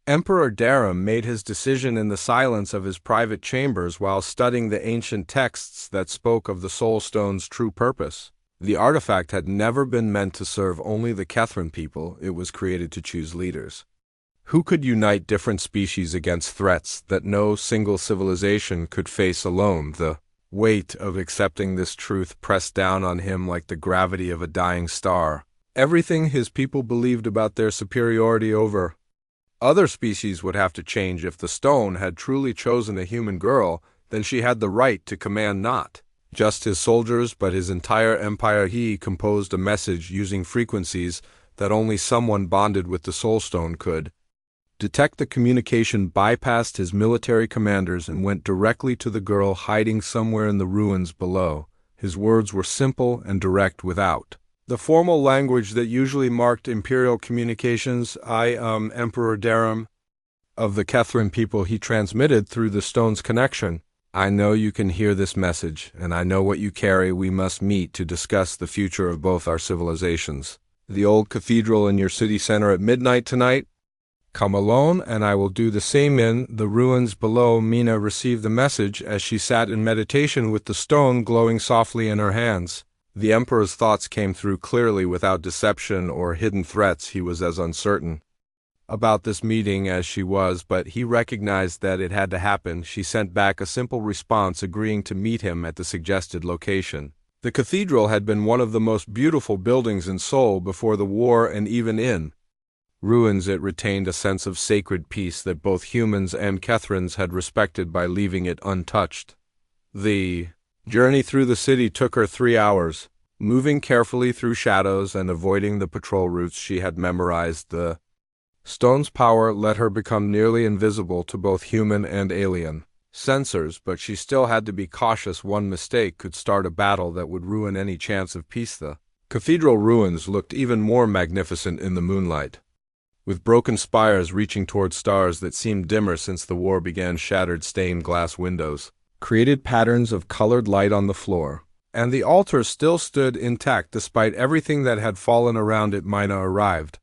Emperor Darum made his decision in the silence of his private chambers while studying the ancient texts that spoke of the Soul Stone's true purpose. The artifact had never been meant to serve only the Kethran people, it was created to choose leaders. Who could unite different species against threats that no single civilization could face alone? The weight of accepting this truth pressed down on him like the gravity of a dying star. Everything his people believed about their superiority over other species would have to change. If the stone had truly chosen a human girl, then she had the right to command not just his soldiers but his entire empire. He composed a message using frequencies that only someone bonded with the Soul Stone could detect. The communication bypassed his military commanders and went directly to the girl hiding somewhere in the ruins below. His words were simple and direct, without the formal language that usually marked imperial communications. I am Emperor Darum of the Kethran people. He transmitted through the stone's connection. I know you can hear this message, and I know what you carry. We must meet to discuss the future of both our civilizations. The old cathedral in your city center at midnight tonight. Come alone, and I will do the same in the ruins below. Mina received the message as she sat in meditation with the stone glowing softly in her hands. The Emperor's thoughts came through clearly, without deception or hidden threats. He was as uncertain about this meeting as she was, but he recognized that it had to happen. She sent back a simple response agreeing to meet him at the suggested location. The cathedral had been one of the most beautiful buildings in Seoul before the war, and even in ruins it retained a sense of sacred peace that both humans and Kethrans had respected by leaving it untouched. The journey through the city took her 3 hours. Moving carefully through shadows and avoiding the patrol routes she had memorized, the stone's power let her become nearly invisible to both human and alien sensors, but she still had to be cautious. One mistake could start a battle that would ruin any chance of peace. The cathedral ruins looked even more magnificent in the moonlight, with broken spires reaching toward stars that seemed dimmer since the war began. Shattered stained glass windows created patterns of colored light on the floor, and the altar still stood intact despite everything that had fallen around it. Mina arrived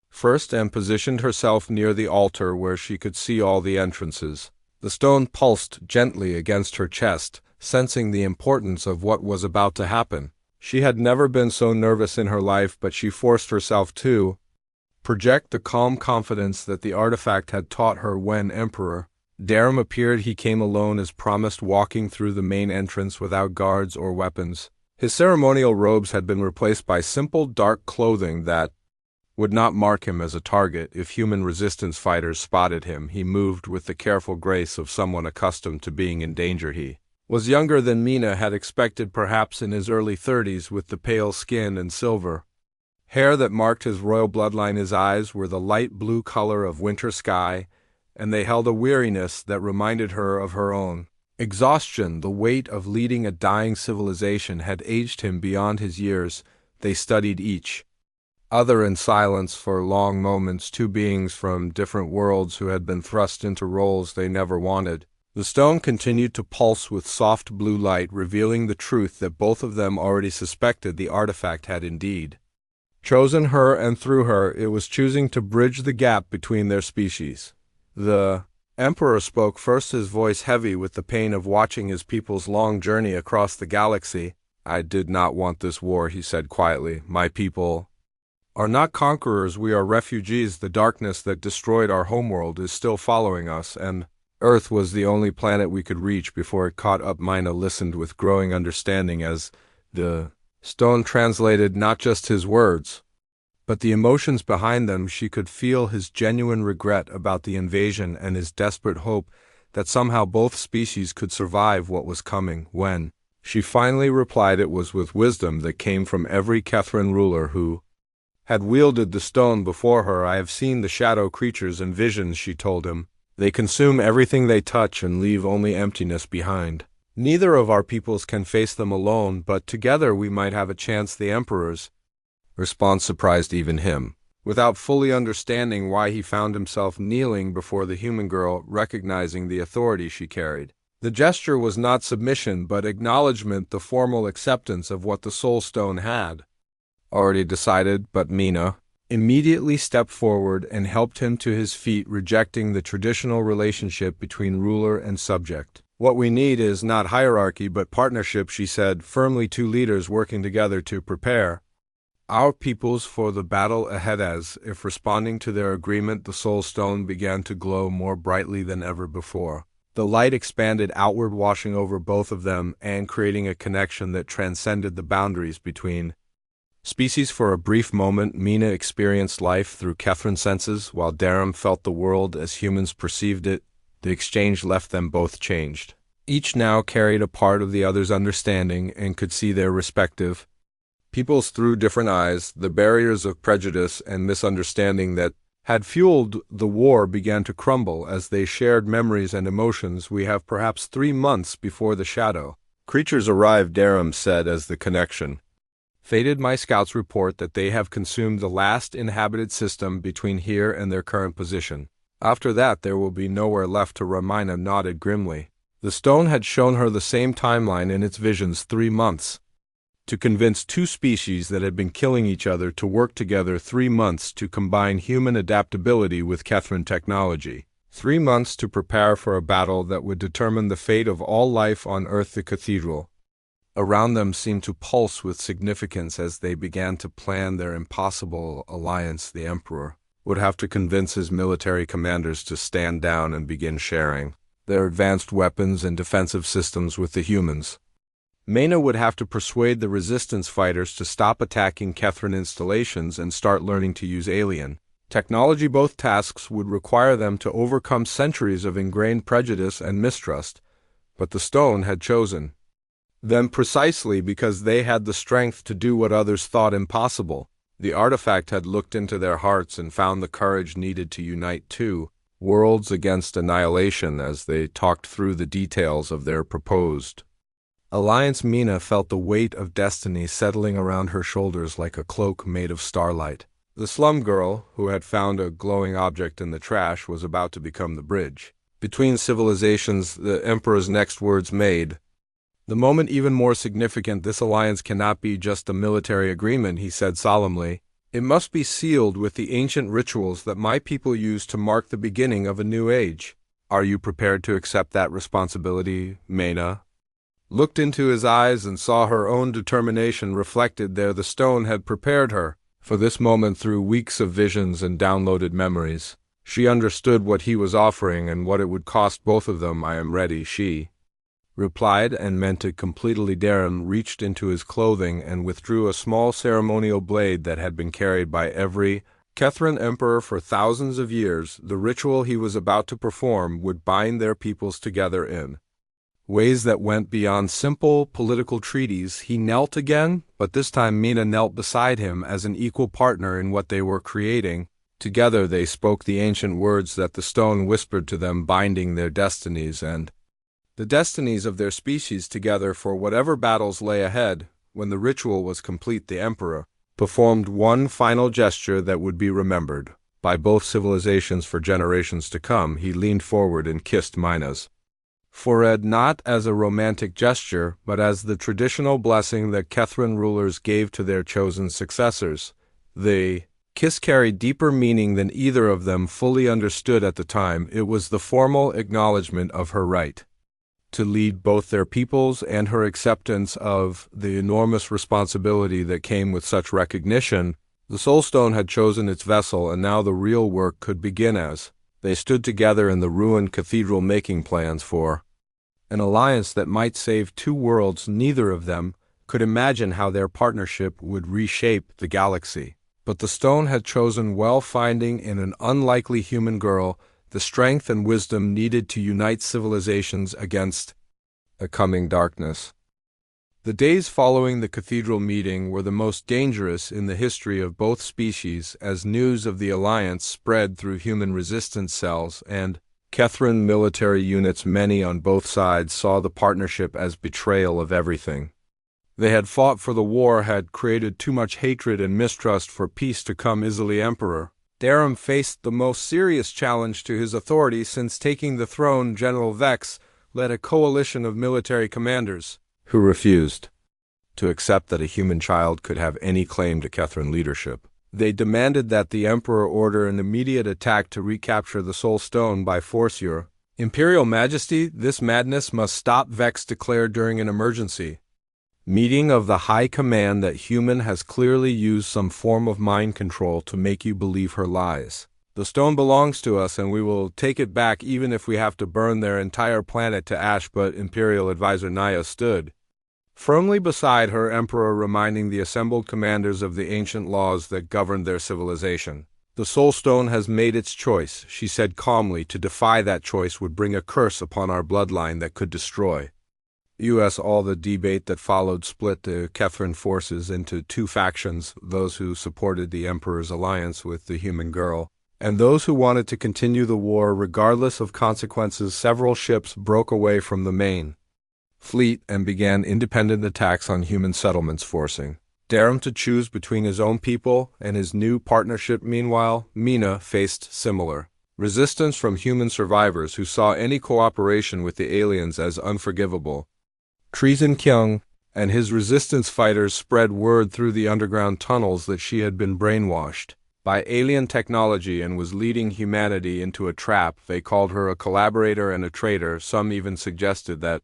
first and positioned herself near the altar where she could see all the entrances. The stone pulsed gently against her chest, sensing the importance of what was about to happen. She had never been so nervous in her life, but she forced herself to project the calm confidence that the artifact had taught her. When Emperor Darum appeared, he came alone as promised, walking through the main entrance without guards or weapons. His ceremonial robes had been replaced by simple dark clothing that would not mark him as a target if human resistance fighters spotted him. He moved with the careful grace of someone accustomed to being in danger. He was younger than Mina had expected, perhaps in his early 30s, with the pale skin and silver hair that marked his royal bloodline. His eyes were the light blue color of winter sky, and they held a weariness that reminded her of her own exhaustion. The weight of leading a dying civilization had aged him beyond his years. They studied each other in silence for long moments, two beings from different worlds who had been thrust into roles they never wanted. The stone continued to pulse with soft blue light, revealing the truth that both of them already suspected. The artifact had indeed chosen her, and through her it was choosing to bridge the gap between their species. The Emperor spoke first, his voice heavy with the pain of watching his people's long journey across the galaxy. I did not want this war, he said quietly. My people are not conquerors, we are refugees. The darkness that destroyed our homeworld is still following us, and Earth was the only planet we could reach before it caught up. Mina listened with growing understanding as the stone translated not just his words, but the emotions behind them. She could feel his genuine regret about the invasion and his desperate hope that somehow both species could survive what was coming. When she finally replied, it was with wisdom that came from every Kethran ruler who had wielded the stone before her. I have seen the shadow creatures and visions, she told him. They consume everything they touch and leave only emptiness behind. Neither of our peoples can face them alone, but together we might have a chance. The Emperor's response surprised even him. Without fully understanding why, he found himself kneeling before the human girl, recognizing the authority she carried. The gesture was not submission, but acknowledgement, the formal acceptance of what the Soul Stone had already decided. But Mina immediately stepped forward and helped him to his feet, rejecting the traditional relationship between ruler and subject. "What we need is not hierarchy but partnership," she said, firmly, two leaders working together to prepare our peoples for the battle ahead. As if responding to their agreement, the Soul Stone began to glow more brightly than ever before. The light expanded outward, washing over both of them and creating a connection that transcended the boundaries between species. For a brief moment, Mina experienced life through Catherine's senses, while Darum felt the world as humans perceived it. The exchange left them both changed. Each now carried a part of the other's understanding and could see their respective peoples through different eyes. The barriers of prejudice and misunderstanding that had fueled the war began to crumble as they shared memories and emotions. "We have perhaps 3 months before the shadow creatures arrive," Darum said as the connection faded. "My scouts report that they have consumed the last inhabited system between here and their current position. After that, there will be nowhere left to run." Mina nodded grimly. The stone had shown her the same timeline in its visions: 3 months. To convince two species that had been killing each other to work together, 3 months to combine human adaptability with Catherine technology, 3 months to prepare for a battle that would determine the fate of all life on Earth. The cathedral around them seemed to pulse with significance as they began to plan their impossible alliance. The Emperor would have to convince his military commanders to stand down and begin sharing their advanced weapons and defensive systems with the humans. Mena would have to persuade the resistance fighters to stop attacking Catherine installations and start learning to use alien technology. Both tasks would require them to overcome centuries of ingrained prejudice and mistrust, but the stone had chosen them precisely because they had the strength to do what others thought impossible. The artifact had looked into their hearts and found the courage needed to unite two worlds against annihilation. As they talked through the details of their proposed alliance, Mina felt the weight of destiny settling around her shoulders like a cloak made of starlight. The slum girl, who had found a glowing object in the trash, was about to become the bridge between civilizations. The Emperor's next words made the moment even more significant. "This alliance cannot be just a military agreement," he said solemnly. "It must be sealed with the ancient rituals that my people use to mark the beginning of a new age. Are you prepared to accept that responsibility?" Mena looked into his eyes and saw her own determination reflected there. The stone had prepared her for this moment through weeks of visions and downloaded memories. She understood what he was offering and what it would cost both of them. "I am ready," she replied, and meant it completely. Darum reached into his clothing and withdrew a small ceremonial blade that had been carried by every Catherine emperor for thousands of years. The ritual he was about to perform would bind their peoples together in ways that went beyond simple political treaties. He knelt again, but this time Mina knelt beside him as an equal partner in what they were creating. Together they spoke the ancient words that the stone whispered to them, binding their destinies and the destinies of their species together for whatever battles lay ahead. When the ritual was complete, the Emperor performed one final gesture that would be remembered by both civilizations for generations to come. He leaned forward and kissed Mina's forehead, not as a romantic gesture, but as the traditional blessing that Catherine rulers gave to their chosen successors. The kiss carried deeper meaning than either of them fully understood at the time. It was the formal acknowledgement of her right to lead both their peoples and her acceptance of the enormous responsibility that came with such recognition. The Soul Stone had chosen its vessel, and now the real work could begin. As they stood together in the ruined cathedral making plans for an alliance that might save two worlds, neither of them could imagine how their partnership would reshape the galaxy. But the stone had chosen well, finding in an unlikely human girl the strength and wisdom needed to unite civilizations against a coming darkness. The days following the cathedral meeting were the most dangerous in the history of both species, as news of the alliance spread through human resistance cells and Catherine military units. Many on both sides saw the partnership as betrayal of everything they had fought for. The war had created too much hatred and mistrust for peace to come easily. Emperor Darum faced the most serious challenge to his authority since taking the throne. General Vex led a coalition of military commanders who refused to accept that a human child could have any claim to Catherine leadership. They demanded that the Emperor order an immediate attack to recapture the Soul Stone by force. Your Imperial Majesty, this madness must stop, Vex declared during an emergency meeting of the High Command that human has clearly used some form of mind control to make you believe her lies. The stone belongs to us and we will take it back even if we have to burn their entire planet to ash. But Imperial Advisor Naya stood firmly beside her Emperor, reminding the assembled commanders of the ancient laws that governed their civilization. The Soul Stone has made its choice, she said calmly. To defy that choice would bring a curse upon our bloodline that could destroy U.S. All the debate that followed split the Kethran forces into two factions, those who supported the Emperor's alliance with the human girl, and those who wanted to continue the war regardless of consequences. Several ships broke away from the main fleet and began independent attacks on human settlements, forcing Darum to choose between his own people and his new partnership. Meanwhile, Mina faced similar resistance from human survivors who saw any cooperation with the aliens as unforgivable. Treason Kyung and his resistance fighters spread word through the underground tunnels that she had been brainwashed by alien technology and was leading humanity into a trap. They called her a collaborator and a traitor. Some even suggested that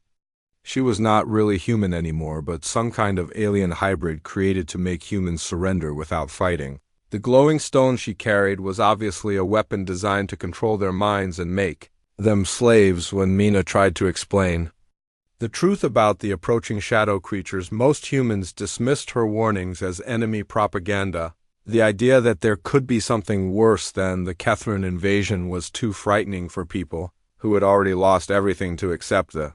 she was not really human anymore, but some kind of alien hybrid created to make humans surrender without fighting. The glowing stone she carried was obviously a weapon designed to control their minds and make them slaves. When Mina tried to explain the truth about the approaching shadow creatures, most humans dismissed her warnings as enemy propaganda. The idea that there could be something worse than the Kethran invasion was too frightening for people who had already lost everything to accept the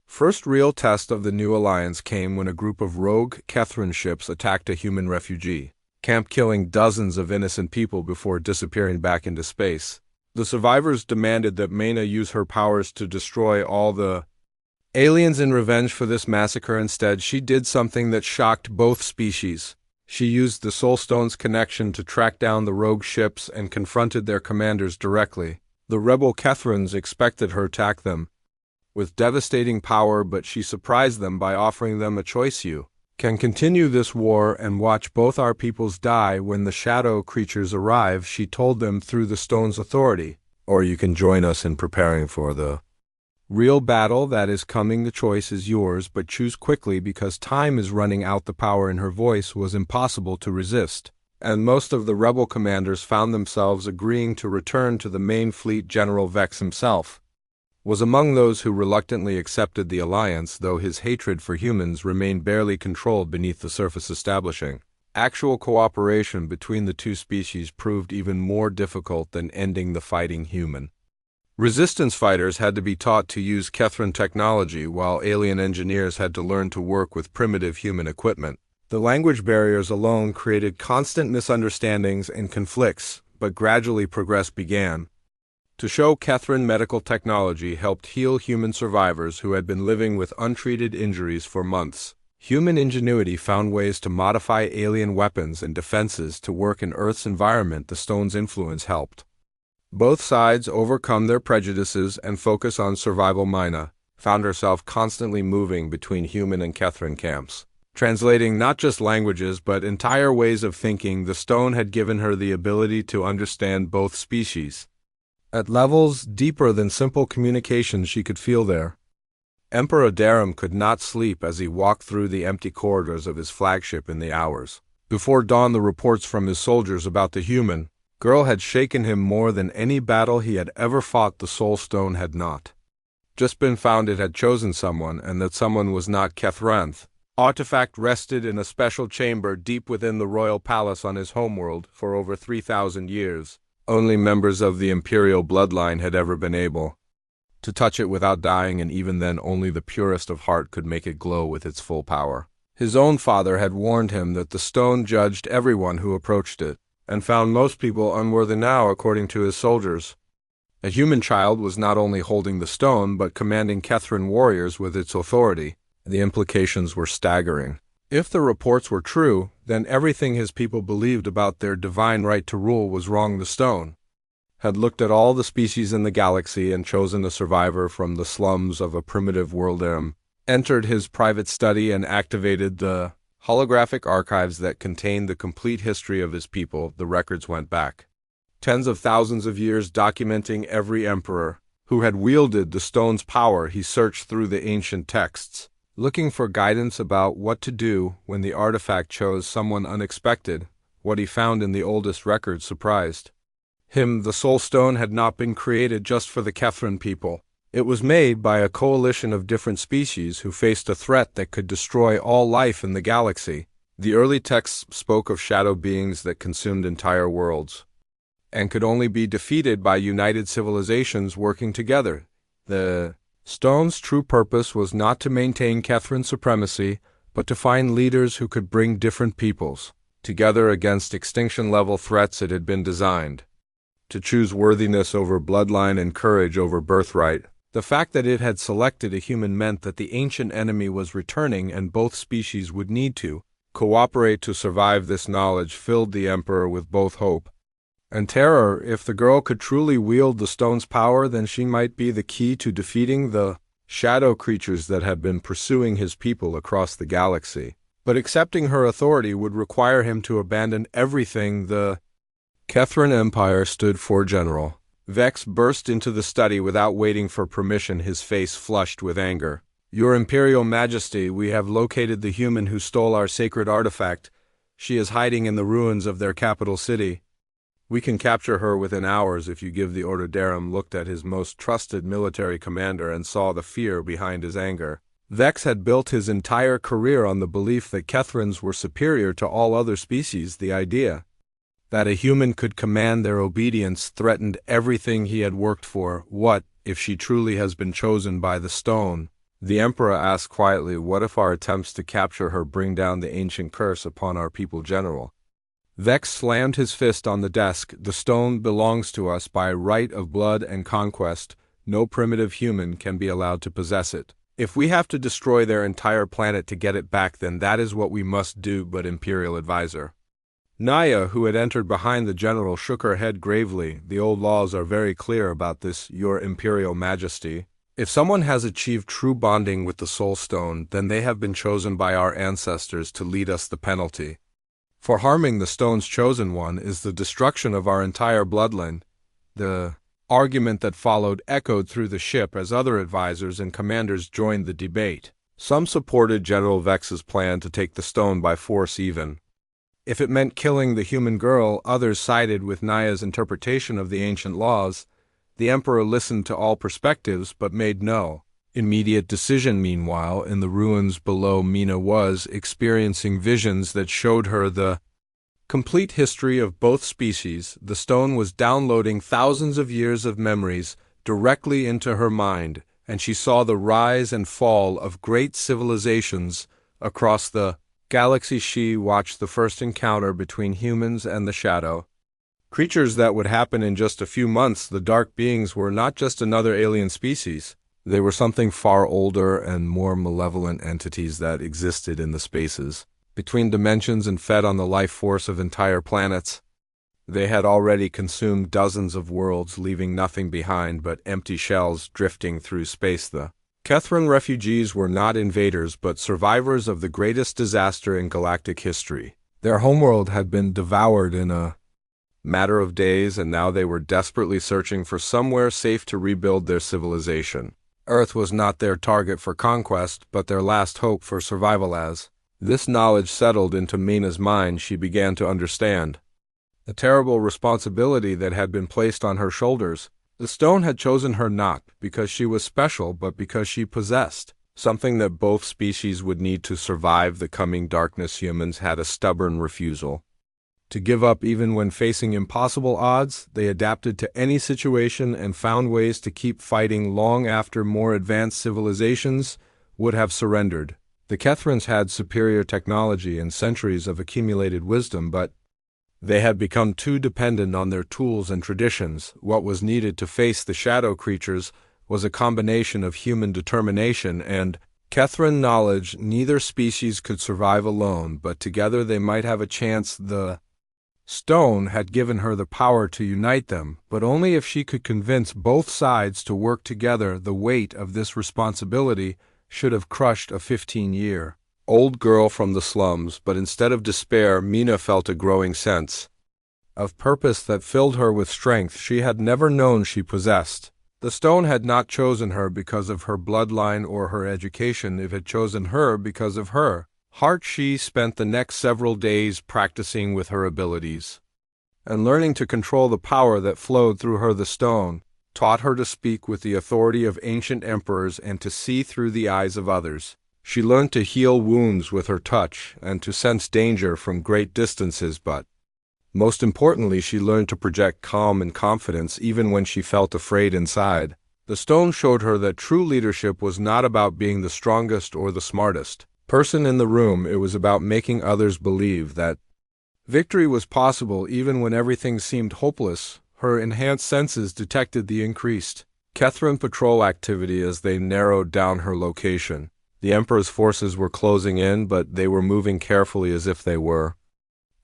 first real test of the new alliance came when a group of rogue Kethran ships attacked a human refugee camp, killing dozens of innocent people before disappearing back into space. The survivors demanded that Mina use her powers to destroy all the aliens in revenge for this massacre. Instead, she did something that shocked both species. She used the Soul Stone's connection to track down the rogue ships and confronted their commanders directly. The rebel Kethrans expected her to attack them with devastating power, but she surprised them by offering them a choice. You can continue this war and watch both our peoples die when the shadow creatures arrive, she told them through the stone's authority, or you can join us in preparing for the real battle that is coming. The choice is yours, but choose quickly because time is running out. The power in her voice was impossible to resist, and most of the rebel commanders found themselves agreeing to return to the main fleet. General Vex himself was among those who reluctantly accepted the alliance, though his hatred for humans remained barely controlled beneath the surface. Establishing actual cooperation between the two species proved even more difficult than ending the fighting. Human resistance fighters had to be taught to use Kethran technology, while alien engineers had to learn to work with primitive human equipment. The language barriers alone created constant misunderstandings and conflicts, but gradually progress began. To show Kethran medical technology helped heal human survivors who had been living with untreated injuries for months. Human ingenuity found ways to modify alien weapons and defenses to work in Earth's environment. The stone's influence helped both sides overcome their prejudices and focus on survival. Mina found herself constantly moving between human and Kethran camps, translating not just languages but entire ways of thinking. The stone had given her the ability to understand both species at levels deeper than simple communications. She could feel their Emperor Darum could not sleep as he walked through the empty corridors of his flagship in the hours before dawn. The reports from his soldiers about the human girl had shaken him more than any battle he had ever fought. The Soul Stone had not just been found, it had chosen someone, and that someone was not Kethranth. Artifact rested in a special chamber deep within the royal palace on his homeworld for over 3,000 years. Only members of the imperial bloodline had ever been able to touch it without dying, and even then only the purest of heart could make it glow with its full power. His own father had warned him that the stone judged everyone who approached it, and found most people unworthy. Now, according to his soldiers, a human child was not only holding the stone, but commanding Kethran warriors with its authority. The implications were staggering. If the reports were true, then everything his people believed about their divine right to rule was wrong. The stone had looked at all the species in the galaxy and chosen a survivor from the slums of a primitive world. Entered his private study and activated the holographic archives that contained the complete history of his people. The records went back tens of thousands of years, documenting every emperor who had wielded the stone's power. He searched through the ancient texts, looking for guidance about what to do when the artifact chose someone unexpected. What he found in the oldest records surprised him. The Soul Stone had not been created just for the Kethran people. It was made by a coalition of different species who faced a threat that could destroy all life in the galaxy. The early texts spoke of shadow beings that consumed entire worlds and could only be defeated by united civilizations working together. The stone's true purpose was not to maintain Kethran supremacy, but to find leaders who could bring different peoples together against extinction-level threats. It had been designed to choose worthiness over bloodline and courage over birthright. The fact that it had selected a human meant that the ancient enemy was returning, and both species would need to cooperate to survive. This knowledge filled the Emperor with both hope and terror. If the girl could truly wield the stone's power, then she might be the key to defeating the shadow creatures that had been pursuing his people across the galaxy. But accepting her authority would require him to abandon everything the Kethran Empire stood for. General Vex burst into the study without waiting for permission, his face flushed with anger. "Your Imperial Majesty, we have located the human who stole our sacred artifact. She is hiding in the ruins of their capital city. We can capture her within hours if you give the order." Darum looked at his most trusted military commander and saw the fear behind his anger. Vex had built his entire career on the belief that Kethrans were superior to all other species. The idea that a human could command their obedience threatened everything he had worked for. What if she truly has been chosen by the stone? The Emperor asked quietly, "What if our attempts to capture her bring down the ancient curse upon our people?" General Vex slammed his fist on the desk. "The stone belongs to us by right of blood and conquest. No primitive human can be allowed to possess it. If we have to destroy their entire planet to get it back, then that is what we must do." But Imperial Advisor Naya, who had entered behind the general, shook her head gravely. "The old laws are very clear about this, Your Imperial Majesty. If someone has achieved true bonding with the Soul Stone, then they have been chosen by our ancestors to lead us. The penalty for harming the stone's chosen one is the destruction of our entire bloodline." The argument that followed echoed through the ship as other advisors and commanders joined the debate. Some supported General Vex's plan to take the stone by force, even if it meant killing the human girl. Others sided with Naya's interpretation of the ancient laws. The Emperor listened to all perspectives but made no immediate decision. Meanwhile, in the ruins below, Mina was experiencing visions that showed her the complete history of both species. The stone was downloading thousands of years of memories directly into her mind, and she saw the rise and fall of great civilizations across the galaxy. She watched the first encounter between humans and the shadow creatures that would happen in just a few months. The dark beings were not just another alien species. They were something far older and more malevolent entities that existed in the spaces between dimensions and fed on the life force of entire planets. They had already consumed dozens of worlds, leaving nothing behind but empty shells drifting through space. The Kethran refugees were not invaders but survivors of the greatest disaster in galactic history. Their homeworld had been devoured in a matter of days, and now they were desperately searching for somewhere safe to rebuild their civilization. Earth was not their target for conquest, but their last hope for survival. As this knowledge settled into Mina's mind, she began to understand the terrible responsibility that had been placed on her shoulders. The stone had chosen her not because she was special, but because she possessed something that both species would need to survive the coming darkness. Humans had a stubborn refusal to give up even when facing impossible odds. They adapted to any situation and found ways to keep fighting long after more advanced civilizations would have surrendered. The Kethrans had superior technology and centuries of accumulated wisdom, but they had become too dependent on their tools and traditions. What was needed to face the shadow creatures was a combination of human determination and Kethran knowledge. Neither species could survive alone, but together they might have a chance. The stone had given her the power to unite them, but only if she could convince both sides to work together. The weight of this responsibility should have crushed a 15-year old girl from the slums, but instead of despair, Mina felt a growing sense of purpose that filled her with strength she had never known she possessed. The stone had not chosen her because of her bloodline or her education, it had chosen her because of her heart. She spent the next several days practicing with her abilities and learning to control the power that flowed through her. The stone taught her to speak with the authority of ancient emperors and to see through the eyes of others. She learned to heal wounds with her touch and to sense danger from great distances, but most importantly, she learned to project calm and confidence even when she felt afraid inside. The stone showed her that true leadership was not about being the strongest or the smartest person in the room. It was about making others believe that victory was possible even when everything seemed hopeless. Her enhanced senses detected the increased Catherine patrol activity as they narrowed down her location. The Emperor's forces were closing in, but they were moving carefully as if they were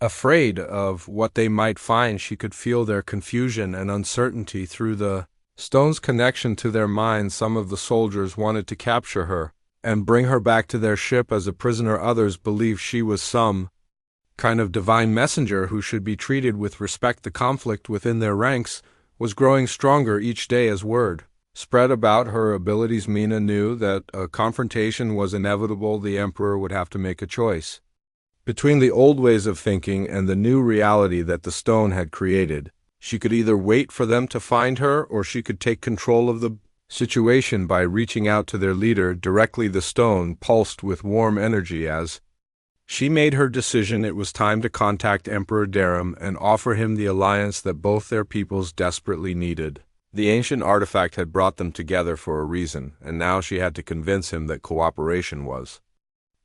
afraid of what they might find. She could feel their confusion and uncertainty through the stone's connection to their minds. Some of the soldiers wanted to capture her and bring her back to their ship as a prisoner. Others believed she was some kind of divine messenger who should be treated with respect. The conflict within their ranks was growing stronger each day as word spread about her abilities. Mina knew that a confrontation was inevitable. The Emperor would have to make a choice between the old ways of thinking and the new reality that the stone had created. She could either wait for them to find her, or she could take control of the situation by reaching out to their leader directly. The stone pulsed with warm energy as she made her decision. It was time to contact Emperor Darum and offer him the alliance that both their peoples desperately needed. The ancient artifact had brought them together for a reason, and now she had to convince him that cooperation was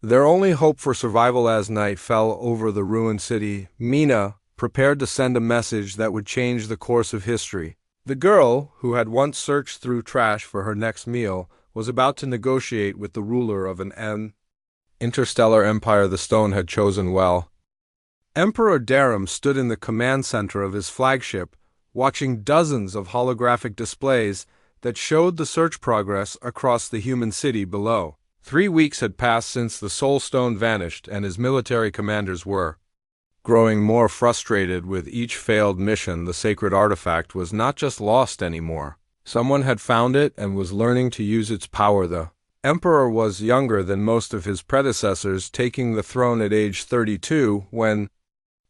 their only hope for survival. As night fell over the ruined city, Mina prepared to send a message that would change the course of history. The girl, who had once searched through trash for her next meal, was about to negotiate with the ruler of an interstellar empire the stone had chosen well. Emperor Darum stood in the command center of his flagship, watching dozens of holographic displays that showed the search progress across the human city below. 3 weeks had passed since the Soul Stone vanished, and his military commanders were growing more frustrated with each failed mission. The sacred artifact was not just lost anymore. Someone had found it and was learning to use its power. The Emperor was younger than most of his predecessors, taking the throne at age 32 when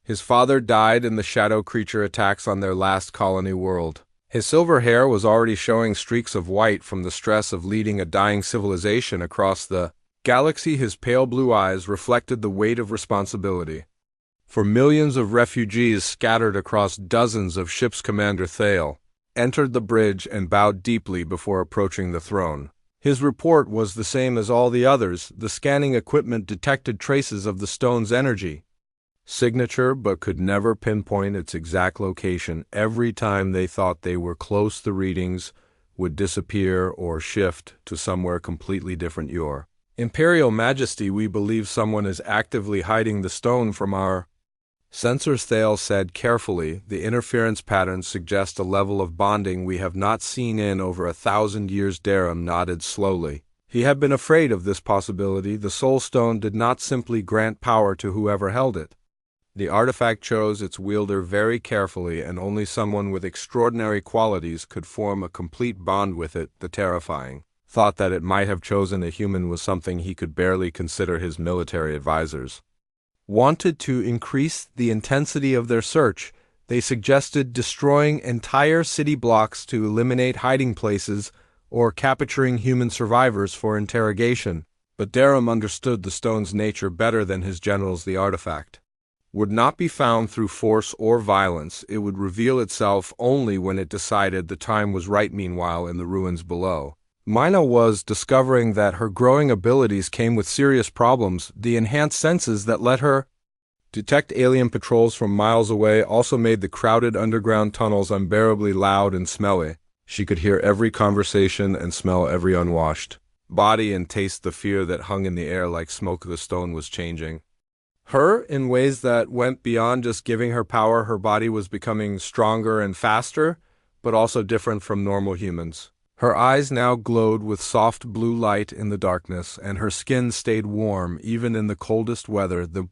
his father died in the shadow creature attacks on their last colony world. His silver hair was already showing streaks of white from the stress of leading a dying civilization across the galaxy. His pale blue eyes reflected the weight of responsibility for millions of refugees scattered across dozens of ships. Commander Thale entered the bridge and bowed deeply before approaching the throne. His report was the same as all the others. The scanning equipment detected traces of the stone's energy signature, but could never pinpoint its exact location. Every time they thought they were close, the readings would disappear or shift to somewhere completely different. Your Imperial Majesty, we believe someone is actively hiding the stone from our sensors, Thale said carefully. The interference patterns suggest a level of bonding we have not seen in over 1,000 years. Darum nodded slowly. He had been afraid of this possibility. The Soul Stone did not simply grant power to whoever held it. The artifact chose its wielder very carefully, and only someone with extraordinary qualities could form a complete bond with it. The terrifying thought that it might have chosen a human was something he could barely consider. His military advisors wanted to increase the intensity of their search. They suggested destroying entire city blocks to eliminate hiding places or capturing human survivors for interrogation. But Darum understood the stone's nature better than his generals. The artifact would not be found through force or violence. It would reveal itself only when it decided the time was right. Meanwhile, in the ruins below, Mina was discovering that her growing abilities came with serious problems. The enhanced senses that let her detect alien patrols from miles away also made the crowded underground tunnels unbearably loud and smelly. She could hear every conversation and smell every unwashed body and taste the fear that hung in the air like smoke. The stone was changing her in ways that went beyond just giving her power. Her body was becoming stronger and faster, but also different from normal humans. Her eyes now glowed with soft blue light in the darkness, and her skin stayed warm even in the coldest weather. The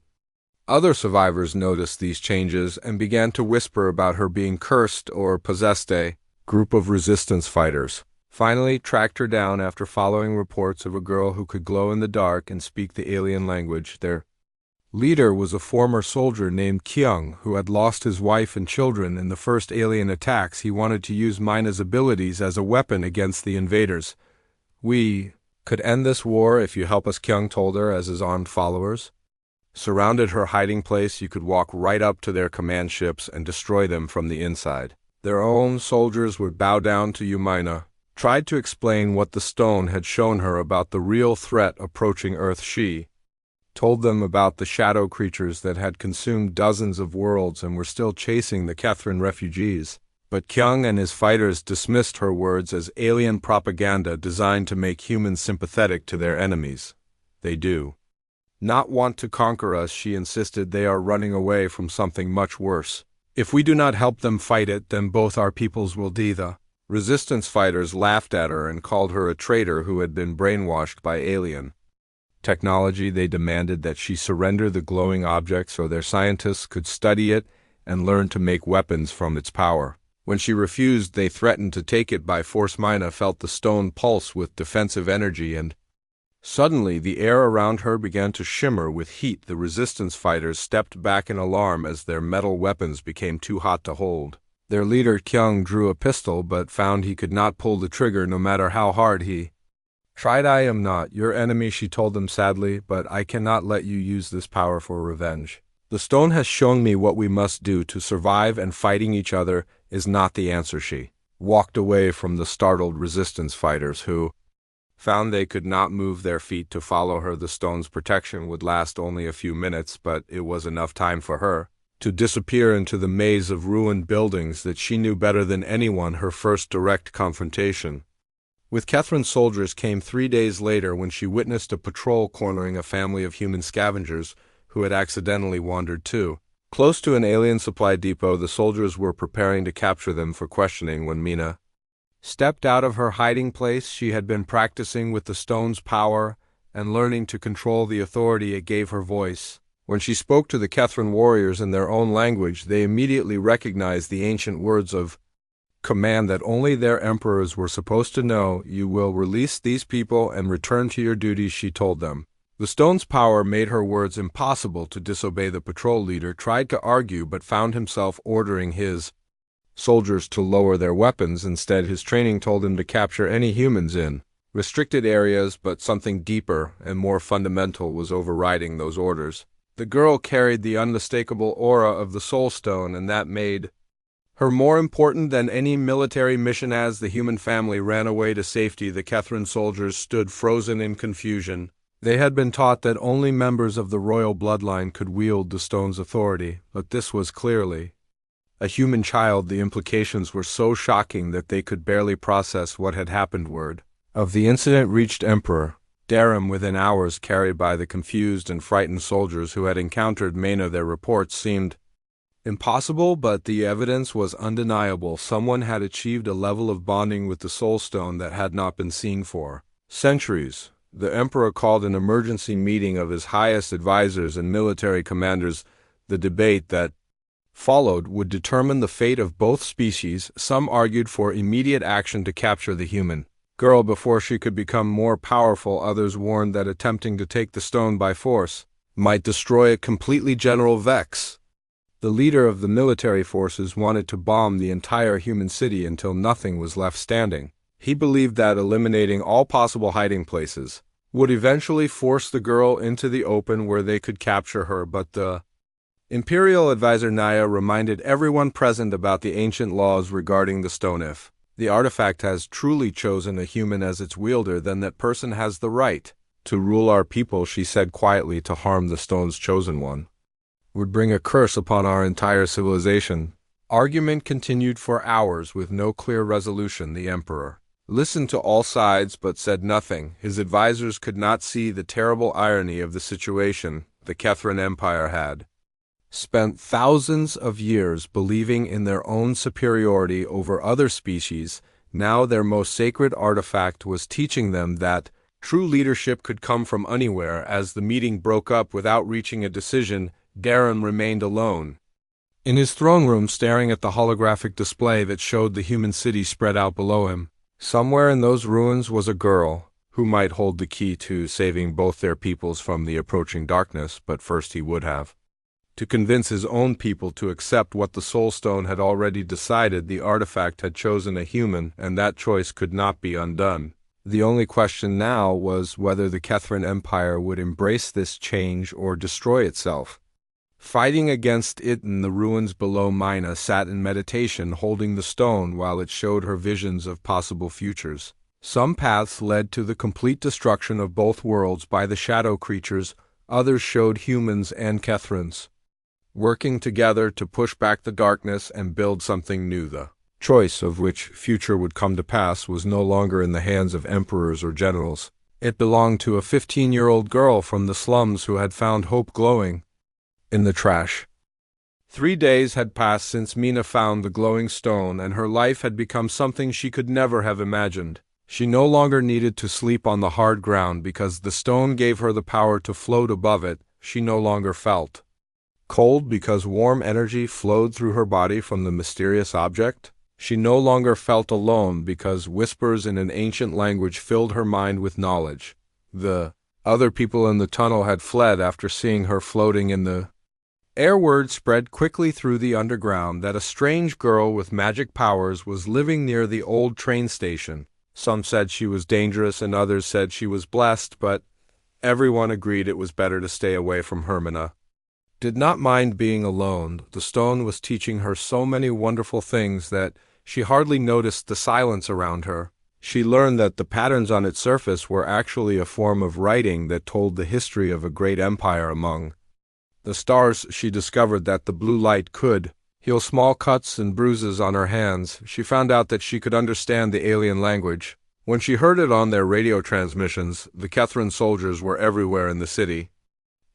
other survivors noticed these changes and began to whisper about her being cursed or possessed. A group of resistance fighters finally tracked her down after following reports of a girl who could glow in the dark and speak the alien language. Their leader was a former soldier named Kyung who had lost his wife and children in the first alien attacks. He wanted to use Mina's abilities as a weapon against the invaders. "We could end this war if you help us," Kyung told her as his armed followers surrounded her hiding place. "You could walk right up to their command ships and destroy them from the inside. Their own soldiers would bow down to you." Mina tried to explain what the stone had shown her about the real threat approaching Earth. She told them about the shadow creatures that had consumed dozens of worlds and were still chasing the Catherine refugees. But Kyung and his fighters dismissed her words as alien propaganda designed to make humans sympathetic to their enemies. "They do not want to conquer us," she insisted. "They are running away from something much worse. If we do not help them fight it, then both our peoples will die." The resistance fighters laughed at her and called her a traitor who had been brainwashed by alien technology. They demanded that she surrender the glowing object so their scientists could study it and learn to make weapons from its power. When she refused, they threatened to take it by force. Mina felt the stone pulse with defensive energy, and suddenly the air around her began to shimmer with heat. The resistance fighters stepped back in alarm as their metal weapons became too hot to hold. Their leader Kyung drew a pistol but found he could not pull the trigger no matter how hard he tried. "I am not your enemy," she told them sadly, "but I cannot let you use this power for revenge. The stone has shown me what we must do to survive, and fighting each other is not the answer." She walked away from the startled resistance fighters, who found they could not move their feet to follow her. The stone's protection would last only a few minutes, but it was enough time for her to disappear into the maze of ruined buildings that she knew better than anyone. Her first direct confrontation with Catherine's soldiers came 3 days later when she witnessed a patrol cornering a family of human scavengers who had accidentally wandered too close to an alien supply depot. The soldiers were preparing to capture them for questioning when Mina stepped out of her hiding place. She had been practicing with the stone's power and learning to control the authority it gave her voice. When she spoke to the Catherine warriors in their own language, they immediately recognized the ancient words of command that only their emperors were supposed to know. "You will release these people and return to your duties," she told them. The stone's power made her words impossible to disobey. The patrol leader tried to argue but found himself ordering his soldiers to lower their weapons. Instead, his training told him to capture any humans in restricted areas, but something deeper and more fundamental was overriding those orders. The girl carried the unmistakable aura of the Soul Stone, and that made her more important than any military mission. As the human family ran away to safety, the Catherine soldiers stood frozen in confusion. They had been taught that only members of the royal bloodline could wield the stone's authority, but this was clearly a human child. The implications were so shocking that they could barely process what had happened. Word of the incident reached Emperor Darim within hours, carried by the confused and frightened soldiers who had encountered Mena. Their reports seemed impossible, but the evidence was undeniable. Someone had achieved a level of bonding with the Soul Stone that had not been seen for centuries. The Emperor called an emergency meeting of his highest advisors and military commanders. The debate that followed would determine the fate of both species. Some argued for immediate action to capture the human girl before she could become more powerful. Others warned that attempting to take the stone by force might destroy it completely. General Vex, the leader of the military forces, wanted to bomb the entire human city until nothing was left standing. He believed that eliminating all possible hiding places would eventually force the girl into the open where they could capture her, but the Imperial advisor Naya reminded everyone present about the ancient laws regarding the stone. If the artifact has truly chosen a human as its wielder, then that person has the right to rule our people, she said quietly. To harm the stone's chosen one would bring a curse upon our entire civilization. Argument continued for hours with no clear resolution. The Emperor listened to all sides but said nothing. His advisors could not see the terrible irony of the situation. The Catherine Empire had spent thousands of years believing in their own superiority over other species. Now their most sacred artifact was teaching them that true leadership could come from anywhere. As the meeting broke up without reaching a decision, Darren remained alone in his throne room, staring at the holographic display that showed the human city spread out below him. Somewhere in those ruins was a girl who might hold the key to saving both their peoples from the approaching darkness, but first he would have to convince his own people to accept what the Soul Stone had already decided. The artifact had chosen a human, and that choice could not be undone. The only question now was whether the Kethrin Empire would embrace this change or destroy itself. Fighting against it in the ruins below, Mina sat in meditation, holding the stone while it showed her visions of possible futures. Some paths led to the complete destruction of both worlds by the shadow creatures, others showed humans and Kethrins working together to push back the darkness and build something new. The choice of which future would come to pass was no longer in the hands of emperors or generals. It belonged to a 15-year-old girl from the slums who had found hope glowing in the trash. 3 days had passed since Mina found the glowing stone, and her life had become something she could never have imagined. She no longer needed to sleep on the hard ground because the stone gave her the power to float above it. She no longer felt cold because warm energy flowed through her body from the mysterious object. She no longer felt alone because whispers in an ancient language filled her mind with knowledge. The other people in the tunnel had fled after seeing her floating in the air. Word spread quickly through the underground that a strange girl with magic powers was living near the old train station. Some said she was dangerous and others said she was blessed, but everyone agreed it was better to stay away from her. Mina did not mind being alone. The stone was teaching her so many wonderful things that she hardly noticed the silence around her. She learned that the patterns on its surface were actually a form of writing that told the history of a great empire among the stars. She discovered that the blue light could heal small cuts and bruises on her hands. She found out that she could understand the alien language. When she heard it on their radio transmissions, the Kethrin soldiers were everywhere in the city.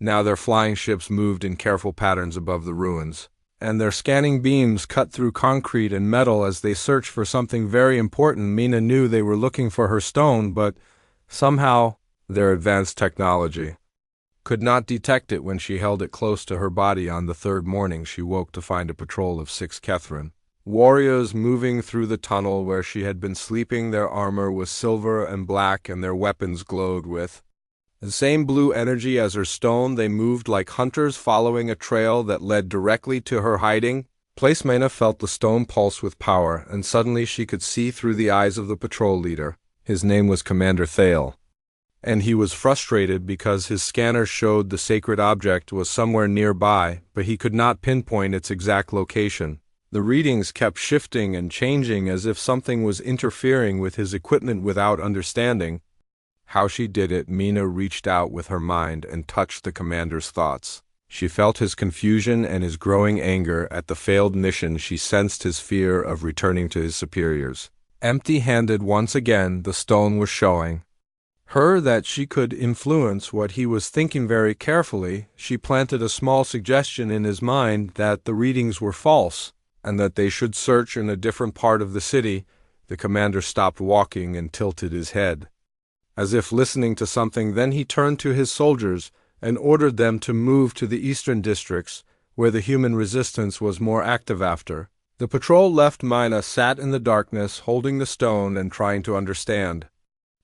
Now their flying ships moved in careful patterns above the ruins, and their scanning beams cut through concrete and metal as they searched for something very important. Mina knew they were looking for her stone, but somehow their advanced technology could not detect it. When she held it close to her body on the third morning, she woke to find a patrol of 6 Kethrin warriors moving through the tunnel where she had been sleeping. Their armor was silver and black, and their weapons glowed with the same blue energy as her stone. They moved like hunters following a trail that led directly to her hiding place. Mina felt the stone pulse with power, and suddenly she could see through the eyes of the patrol leader. His name was Commander Thale, and he was frustrated because his scanner showed the sacred object was somewhere nearby, but he could not pinpoint its exact location. The readings kept shifting and changing as if something was interfering with his equipment. Without understanding how she did it, Mina reached out with her mind and touched the commander's thoughts. She felt his confusion and his growing anger at the failed mission. She sensed his fear of returning to his superiors. Empty-handed once again, the stone was showing her that she could influence what he was thinking. Very carefully, she planted a small suggestion in his mind that the readings were false and that they should search in a different part of the city. The commander stopped walking and tilted his head, as if listening to something. Then he turned to his soldiers and ordered them to move to the eastern districts, where the human resistance was more active. After the patrol left, Mina sat in the darkness, holding the stone and trying to understand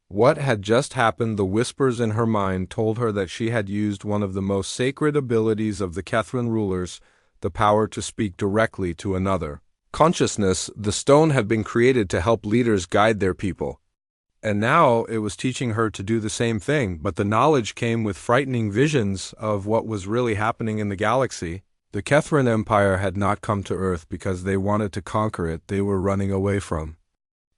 what had just happened. The whispers in her mind told her that she had used one of the most sacred abilities of the Kethrin rulers, the power to speak directly to another consciousness. The stone had been created to help leaders guide their people, and now it was teaching her to do the same thing. But the knowledge came with frightening visions of what was really happening in the galaxy. The Kethrin Empire had not come to Earth because they wanted to conquer it. They were running away from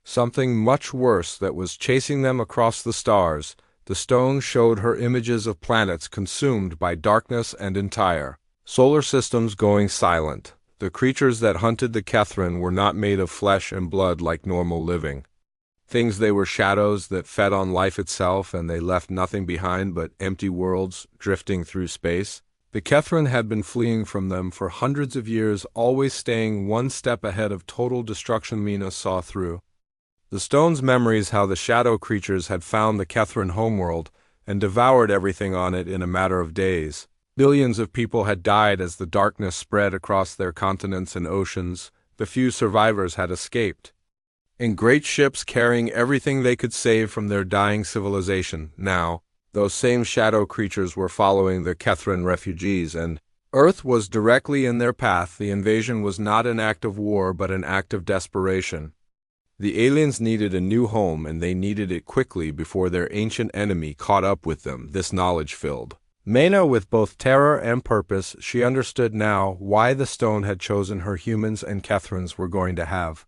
something much worse that was chasing them across the stars. The stone showed her images of planets consumed by darkness and entire solar systems going silent. The creatures that hunted the Kethrin were not made of flesh and blood like normal living things. They were shadows that fed on life itself, and they left nothing behind but empty worlds drifting through space. The Kethrin had been fleeing from them for hundreds of years, always staying one step ahead of total destruction. Mina saw through The stone's memories how the shadow creatures had found the Kethrin homeworld and devoured everything on it in a matter of days. Billions of people had died as the darkness spread across their continents and oceans. The few survivors had escaped in great ships carrying everything they could save from their dying civilization. Now, those same shadow creatures were following the Kethrin refugees, and Earth was directly in their path. The invasion was not an act of war, but an act of desperation. The aliens needed a new home, and they needed it quickly before their ancient enemy caught up with them. This knowledge filled Mena with both terror and purpose. She understood now why the stone had chosen her. Humans and Kethrins were going to have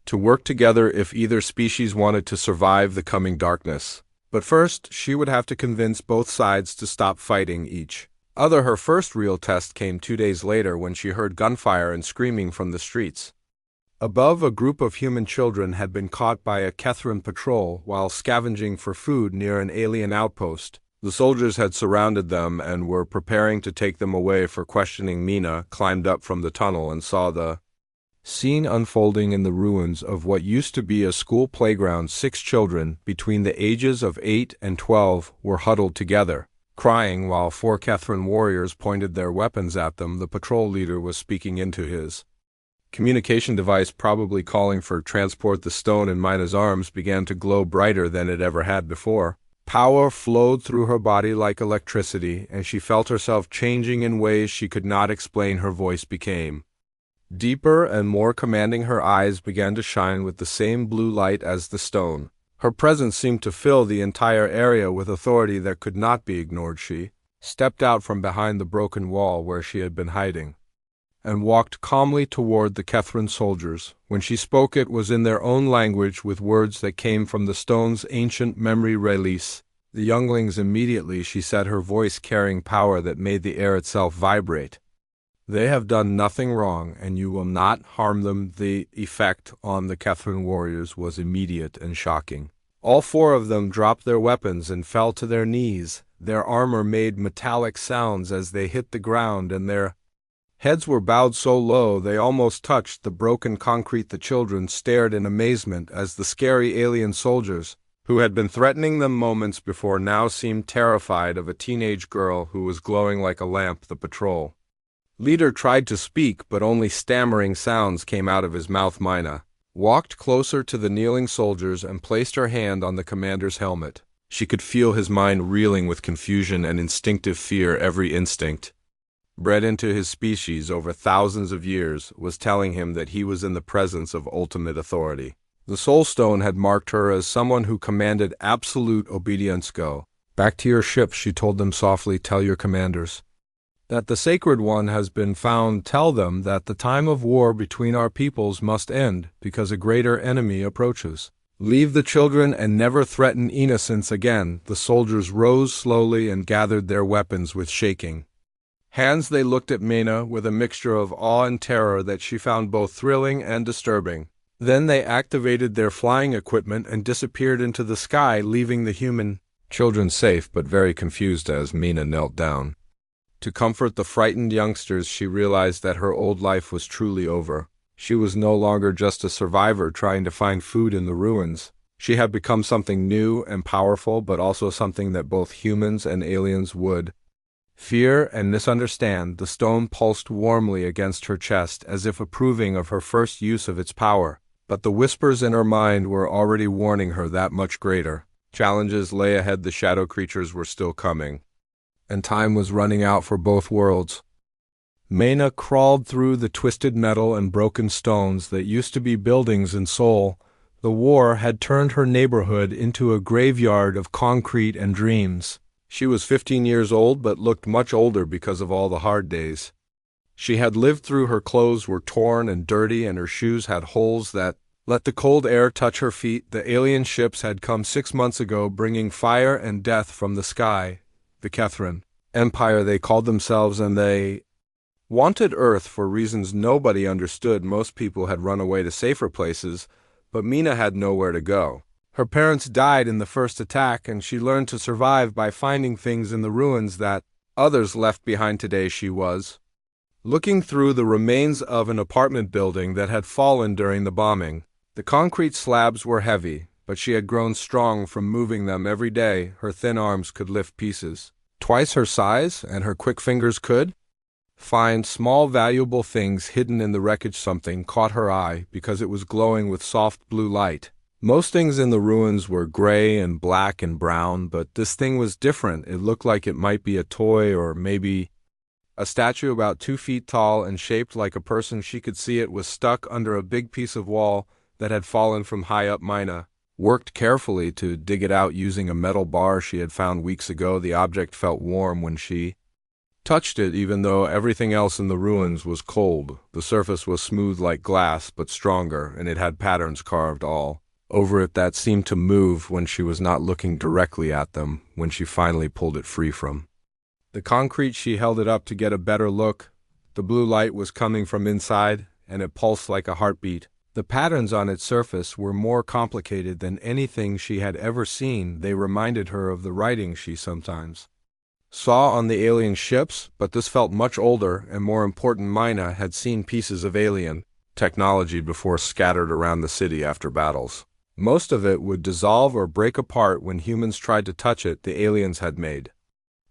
to work together if either species wanted to survive the coming darkness. But first, she would have to convince both sides to stop fighting each other. Her first real test came 2 days later when she heard gunfire and screaming from the streets. Above, a group of human children had been caught by a Kethrin patrol while scavenging for food near an alien outpost. The soldiers had surrounded them and were preparing to take them away for questioning. Mena climbed up from the tunnel and saw the scene unfolding in the ruins of what used to be a school playground. 6 children between the ages of 8 and 12 were huddled together, crying while 4 Kethrin warriors pointed their weapons at them. The patrol leader was speaking into his communication device, probably calling for transport. The stone in Mina's arms began to glow brighter than it ever had before. Power flowed through her body like electricity, and she felt herself changing in ways she could not explain. Her voice became deeper and more commanding. Her eyes began to shine with the same blue light as the stone. Her presence seemed to fill the entire area with authority that could not be ignored. She stepped out from behind the broken wall where she had been hiding and walked calmly toward the Kethrin soldiers. When she spoke, it was in their own language, with words that came from the stone's ancient memory release. The younglings immediately, she said, her voice carrying power that made the air itself vibrate. They have done nothing wrong, and you will not harm them. The effect on the Kethrin warriors was immediate and shocking. All 4 of them dropped their weapons and fell to their knees. Their armor made metallic sounds as they hit the ground, and their heads were bowed so low they almost touched the broken concrete. The children stared in amazement as the scary alien soldiers, who had been threatening them moments before, now seemed terrified of a teenage girl who was glowing like a lamp. The patrol leader tried to speak, but only stammering sounds came out of his mouth. Mina walked closer to the kneeling soldiers and placed her hand on the commander's helmet. She could feel his mind reeling with confusion and instinctive fear. Every instinct bred into his species over thousands of years was telling him that he was in the presence of ultimate authority. The Soul Stone had marked her as someone who commanded absolute obedience. Go back to your ship, she told them softly. Tell your commanders that the Sacred One has been found. Tell them that the time of war between our peoples must end because a greater enemy approaches. Leave the children and never threaten innocence again. The soldiers rose slowly and gathered their weapons with shaking hands. They looked at Mena with a mixture of awe and terror that she found both thrilling and disturbing. Then they activated their flying equipment and disappeared into the sky, leaving the human children safe but very confused. As Mena knelt down to comfort the frightened youngsters, she realized that her old life was truly over. She was no longer just a survivor trying to find food in the ruins. She had become something new and powerful, but also something that both humans and aliens would fear and misunderstand. The stone pulsed warmly against her chest, as if approving of her first use of its power. But the whispers in her mind were already warning her that much greater challenges lay ahead. The shadow creatures were still coming, and time was running out for both worlds. Mena crawled through the twisted metal and broken stones that used to be buildings in Seoul. The war had turned her neighborhood into a graveyard of concrete and dreams. She was 15 years old, but looked much older because of all the hard days she had lived through. Her clothes were torn and dirty, and her shoes had holes that let the cold air touch her feet. The alien ships had come 6 months ago, bringing fire and death from the sky. The Kethrin Empire, they called themselves, and they wanted Earth for reasons nobody understood. Most people had run away to safer places, but Mena had nowhere to go. Her parents died in the first attack, and she learned to survive by finding things in the ruins that others left behind. Today she was looking through the remains of an apartment building that had fallen during the bombing. The concrete slabs were heavy, but she had grown strong from moving them every day. Her thin arms could lift pieces twice her size, and her quick fingers could find small valuable things hidden in the wreckage. Something caught her eye because it was glowing with soft blue light. Most things in the ruins were gray and black and brown, but this thing was different. It looked like it might be a toy or maybe a statue about 2 feet tall and shaped like a person. She could see it was stuck under a big piece of wall that had fallen from high up. Mina worked carefully to dig it out using a metal bar she had found weeks ago. The object felt warm when she touched it, even though everything else in the ruins was cold. The surface was smooth like glass, but stronger, and it had patterns carved all over it that seemed to move when she was not looking directly at them. When she finally pulled it free from the concrete, she held it up to get a better look. The blue light was coming from inside, and it pulsed like a heartbeat. The patterns on its surface were more complicated than anything she had ever seen. They reminded her of the writing she sometimes saw on the alien ships, but this felt much older and more important. Mina had seen pieces of alien technology before, scattered around the city after battles. Most of it would dissolve or break apart when humans tried to touch it. The aliens had made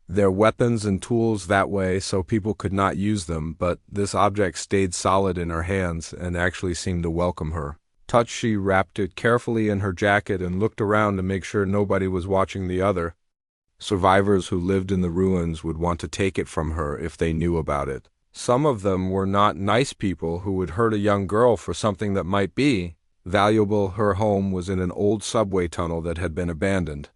their weapons and tools that way so people could not use them, but this object stayed solid in her hands and actually seemed to welcome her touch. She wrapped it carefully in her jacket and looked around to make sure nobody was watching. The other survivors who lived in the ruins would want to take it from her if they knew about it. Some of them were not nice people who would hurt a young girl for something that might be valuable. Her home was in an old subway tunnel that had been abandoned.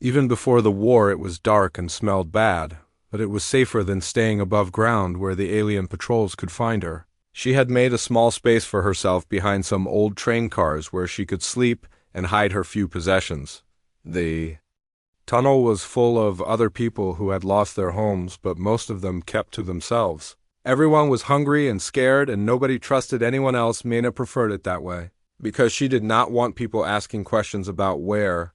Even before the war, it was dark and smelled bad, but it was safer than staying above ground where the alien patrols could find her. She had made a small space for herself behind some old train cars where she could sleep and hide her few possessions. The tunnel was full of other people who had lost their homes, but most of them kept to themselves. Everyone was hungry and scared, and nobody trusted anyone else. Mina preferred it that way, because she did not want people asking questions about where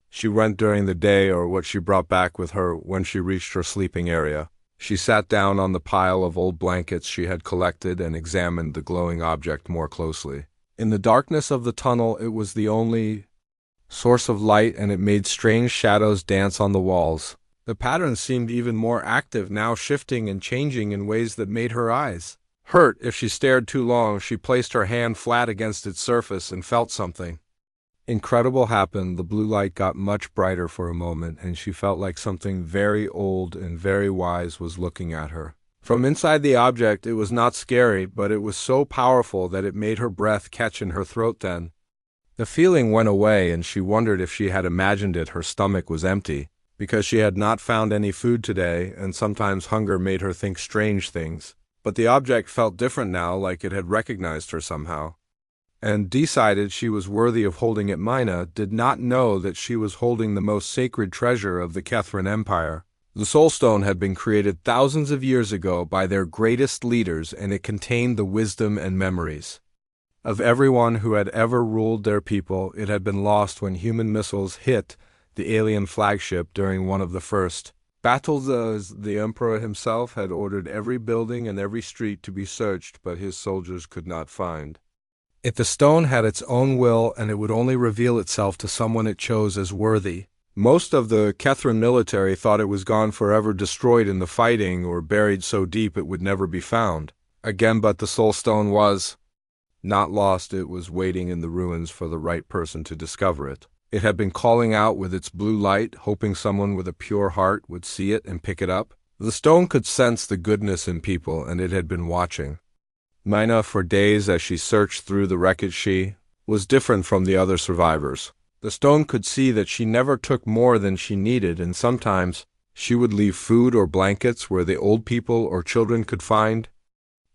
she went during the day or what she brought back with her when she reached her sleeping area. She sat down on the pile of old blankets she had collected and examined the glowing object more closely. In the darkness of the tunnel, it was the only source of light, and it made strange shadows dance on the walls. The patterns seemed even more active now, shifting and changing in ways that made her eyes hurt if she stared too long. She placed her hand flat against its surface and felt something incredible happened. The blue light got much brighter for a moment, and she felt like something very old and very wise was looking at her. From inside the object, it was not scary, but it was so powerful that it made her breath catch in her throat. Then the feeling went away, and she wondered if she had imagined it. Her stomach was empty, because she had not found any food today, and sometimes hunger made her think strange things. But the object felt different now, like it had recognized her somehow, and decided she was worthy of holding it. Mina did not know that she was holding the most sacred treasure of the Kethran Empire. The Soul Stone had been created thousands of years ago by their greatest leaders, and it contained the wisdom and memories of everyone who had ever ruled their people. It had been lost when human missiles hit the alien flagship during one of the first battles. The Emperor himself had ordered every building and every street to be searched, but his soldiers could not find it. The stone had its own will, and it would only reveal itself to someone it chose as worthy. Most of the Kethran military thought it was gone forever, destroyed in the fighting, or buried so deep it would never be found again. But the Soul Stone was not lost. It was waiting in the ruins for the right person to discover it. It had been calling out with its blue light, hoping someone with a pure heart would see it and pick it up. The stone could sense the goodness in people, and it had been watching Mina for days as she searched through the wreckage. She was different from the other survivors. The stone could see that she never took more than she needed, and sometimes she would leave food or blankets where the old people or children could find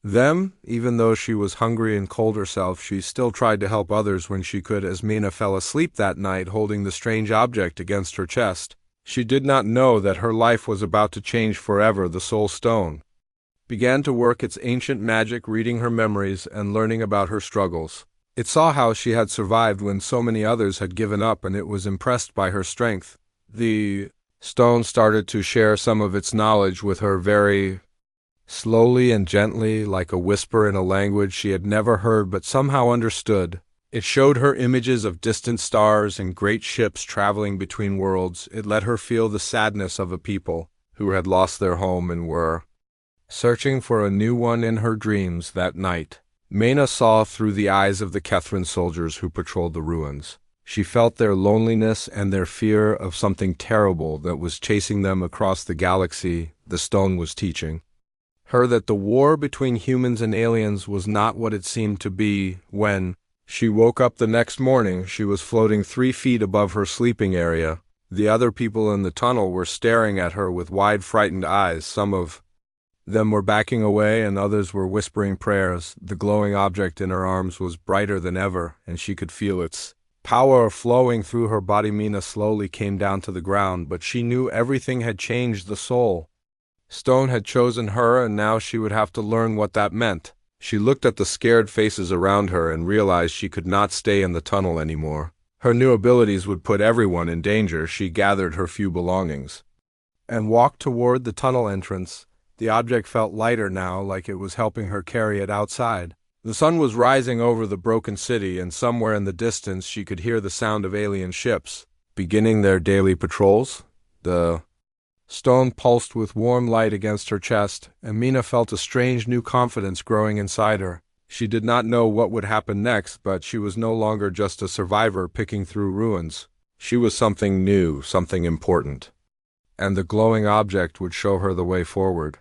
them. Even though she was hungry and cold herself, she still tried to help others when she could. As Mina fell asleep that night holding the strange object against her chest, she did not know that her life was about to change forever. The Soul Stone began to work its ancient magic, reading her memories and learning about her struggles. It saw how she had survived when so many others had given up, and it was impressed by her strength. The stone started to share some of its knowledge with her, very slowly and gently, like a whisper in a language she had never heard but somehow understood. It showed her images of distant stars and great ships traveling between worlds. It let her feel the sadness of a people who had lost their home and were searching for a new one in her dreams that night. Mena saw through the eyes of the Kethrin soldiers who patrolled the ruins. She felt their loneliness and their fear of something terrible that was chasing them across the galaxy. The stone was teaching her that the war between humans and aliens was not what it seemed to be. When she woke up the next morning, she was floating 3 feet above her sleeping area. The other people in the tunnel were staring at her with wide, frightened eyes. Some of them were backing away and others were whispering prayers. The glowing object in her arms was brighter than ever, and she could feel its power flowing through her body. Mina slowly came down to the ground, but she knew everything had changed. The soul stone had chosen her, and now she would have to learn what that meant. She looked at the scared faces around her and realized she could not stay in the tunnel anymore. Her new abilities would put everyone in danger. She gathered her few belongings and walked toward the tunnel entrance. The object felt lighter now, like it was helping her carry it outside. The sun was rising over the broken city, and somewhere in the distance she could hear the sound of alien ships beginning their daily patrols. The stone pulsed with warm light against her chest, and Mina felt a strange new confidence growing inside her. She did not know what would happen next, but she was no longer just a survivor picking through ruins. She was something new, something important, and the glowing object would show her the way forward.